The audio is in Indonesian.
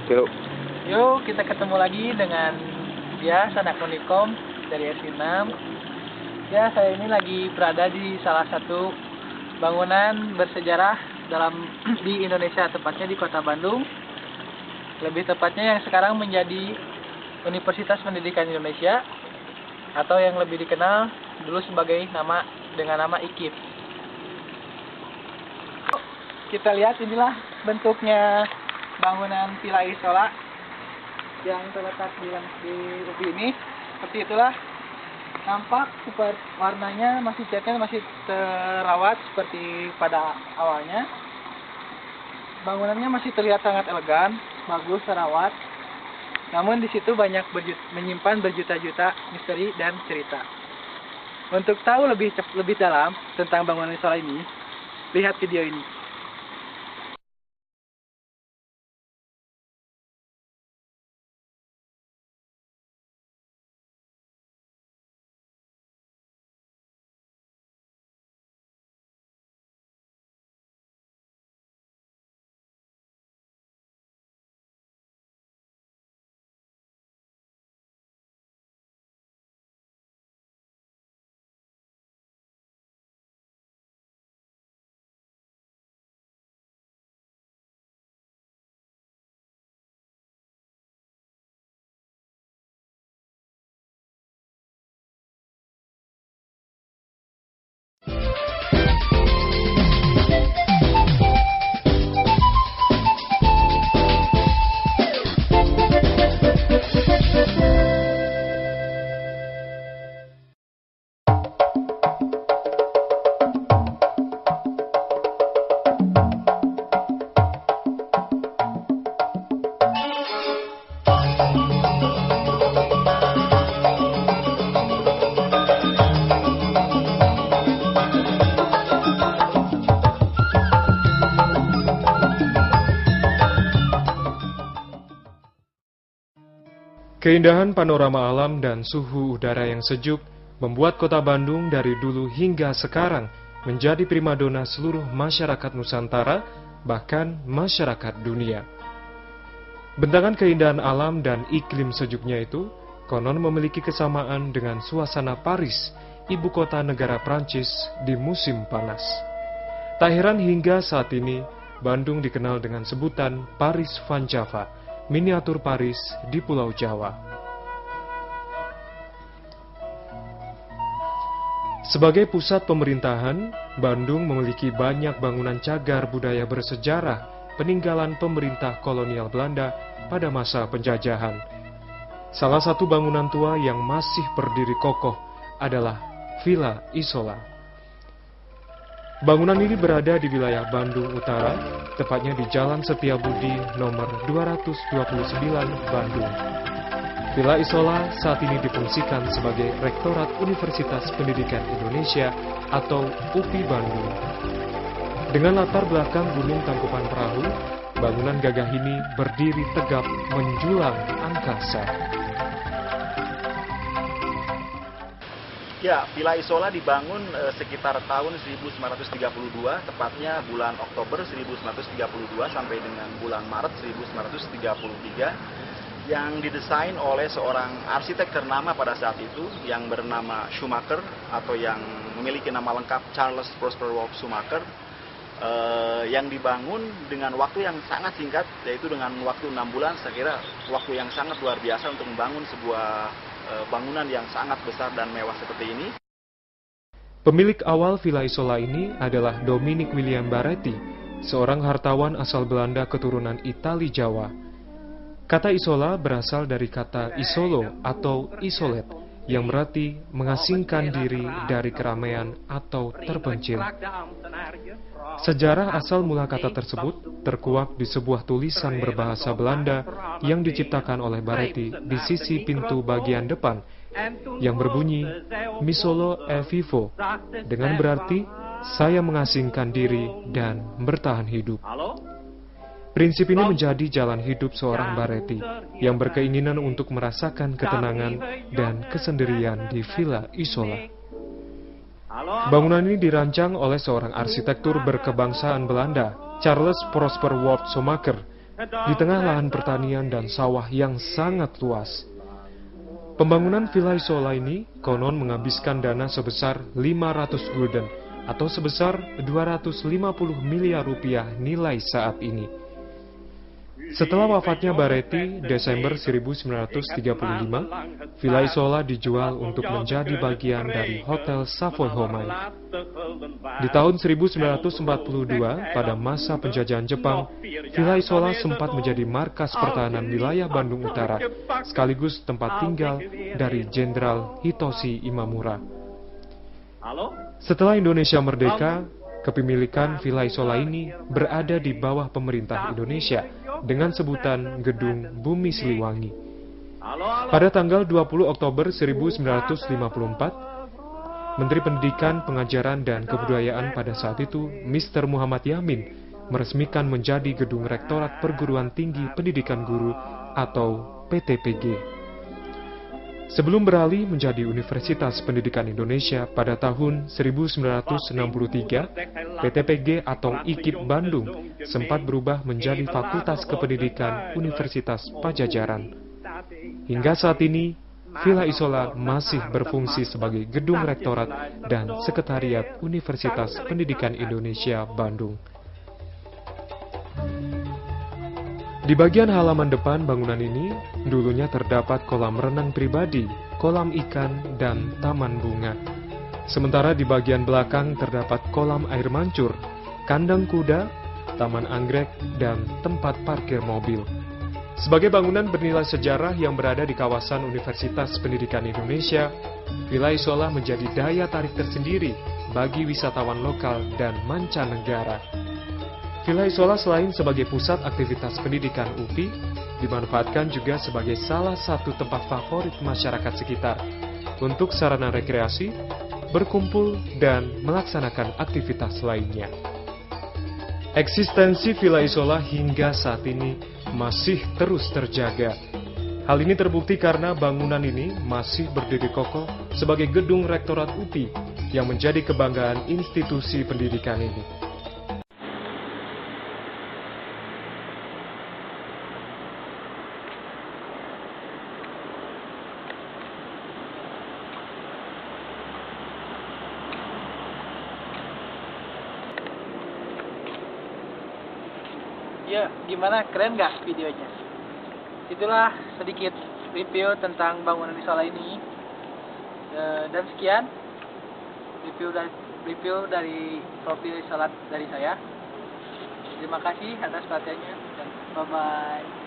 Yuk. Yuk, kita ketemu lagi dengan dia, Sanak Unikom dari S6. Ya, saya ini lagi berada di salah satu bangunan bersejarah di Indonesia, tepatnya di Kota Bandung. Lebih tepatnya yang sekarang menjadi Universitas Pendidikan Indonesia, atau yang lebih dikenal dulu dengan nama IKIP. Kita lihat, inilah bentuknya bangunan Villa Isola yang terletak di UPI ini. Seperti itulah, nampak warnanya catnya masih terawat seperti pada awalnya. Bangunannya masih terlihat sangat elegan, bagus, terawat. Namun di situ banyak menyimpan berjuta-juta misteri dan cerita. Untuk tahu lebih dalam tentang bangunan Isola ini, lihat video ini. Keindahan panorama alam dan suhu udara yang sejuk membuat kota Bandung dari dulu hingga sekarang menjadi primadona seluruh masyarakat Nusantara, bahkan masyarakat dunia. Bentangan keindahan alam dan iklim sejuknya itu konon memiliki kesamaan dengan suasana Paris, ibu kota negara Prancis di musim panas. Tak heran hingga saat ini Bandung dikenal dengan sebutan Paris Van Java, miniatur Paris di Pulau Jawa. Sebagai pusat pemerintahan, Bandung memiliki banyak bangunan cagar budaya bersejarah peninggalan pemerintah kolonial Belanda pada masa penjajahan. Salah satu bangunan tua yang masih berdiri kokoh adalah Villa Isola. Bangunan ini berada di wilayah Bandung Utara, tepatnya di Jalan Setiabudi nomor 229 Bandung. Villa Isola saat ini difungsikan sebagai Rektorat Universitas Pendidikan Indonesia atau UPI Bandung. Dengan latar belakang Gunung Tangkuban Perahu, bangunan gagah ini berdiri tegap menjulang angkasa. Ya, Villa Isola dibangun sekitar tahun 1932, tepatnya bulan Oktober 1932 sampai dengan bulan Maret 1933, yang didesain oleh seorang arsitek ternama pada saat itu yang bernama Schumacher, atau yang memiliki nama lengkap Charles Prosper Wolf Schumacher, yang dibangun dengan waktu yang sangat singkat, yaitu dengan waktu 6 bulan. Saya kira waktu yang sangat luar biasa untuk membangun sebuah bangunan yang sangat besar dan mewah seperti ini. Pemilik awal Villa Isola ini adalah Dominic William Baretti, seorang hartawan asal Belanda keturunan Itali Jawa. Kata Isola berasal dari kata isolo atau isolate, yang berarti mengasingkan diri dari keramaian atau terpencil. Sejarah asal mula kata tersebut terkuak di sebuah tulisan berbahasa Belanda yang diciptakan oleh Baretti di sisi pintu bagian depan yang berbunyi "Misolo e vivo", dengan berarti saya mengasingkan diri dan bertahan hidup. Prinsip ini menjadi jalan hidup seorang Baretti yang berkeinginan untuk merasakan ketenangan dan kesendirian di Villa Isola. Bangunan ini dirancang oleh seorang arsitektur berkebangsaan Belanda, Charles Prosper Wolf Schumacher, di tengah lahan pertanian dan sawah yang sangat luas. Pembangunan Villa Isola ini konon menghabiskan dana sebesar 500 gulden atau sebesar 250 miliar rupiah nilai saat ini. Setelah wafatnya Baretti, Desember 1935, Villa Isola dijual untuk menjadi bagian dari Hotel Savoy Homai. Di tahun 1942, pada masa penjajahan Jepang, Villa Isola sempat menjadi markas pertahanan wilayah Bandung Utara, sekaligus tempat tinggal dari Jenderal Hitoshi Imamura. Setelah Indonesia merdeka, kepemilikan Villa Isola ini berada di bawah pemerintah Indonesia dengan sebutan Gedung Bumi Siliwangi. Pada tanggal 20 Oktober 1954, Menteri Pendidikan, Pengajaran, dan Kebudayaan pada saat itu, Mr. Muhammad Yamin, meresmikan menjadi Gedung Rektorat Perguruan Tinggi Pendidikan Guru atau PTPG. Sebelum beralih menjadi Universitas Pendidikan Indonesia pada tahun 1963, PTPG atau IKIP Bandung sempat berubah menjadi Fakultas Kependidikan Universitas Pajajaran. Hingga saat ini, Villa Isola masih berfungsi sebagai gedung rektorat dan sekretariat Universitas Pendidikan Indonesia Bandung. Di bagian halaman depan bangunan ini, dulunya terdapat kolam renang pribadi, kolam ikan, dan taman bunga. Sementara di bagian belakang terdapat kolam air mancur, kandang kuda, taman anggrek, dan tempat parkir mobil. Sebagai bangunan bernilai sejarah yang berada di kawasan Universitas Pendidikan Indonesia, Villa Isola menjadi daya tarik tersendiri bagi wisatawan lokal dan mancanegara. Villa Isola selain sebagai pusat aktivitas pendidikan UPI, dimanfaatkan juga sebagai salah satu tempat favorit masyarakat sekitar untuk sarana rekreasi, berkumpul, dan melaksanakan aktivitas lainnya. Eksistensi Villa Isola hingga saat ini masih terus terjaga. Hal ini terbukti karena bangunan ini masih berdiri kokoh sebagai gedung rektorat UPI yang menjadi kebanggaan institusi pendidikan ini. Ya, gimana? Keren nggak videonya? Itulah sedikit review tentang bangunan Isola ini. Dan sekian review dari profil Isola dari saya. Terima kasih atas perhatiannya dan bye-bye.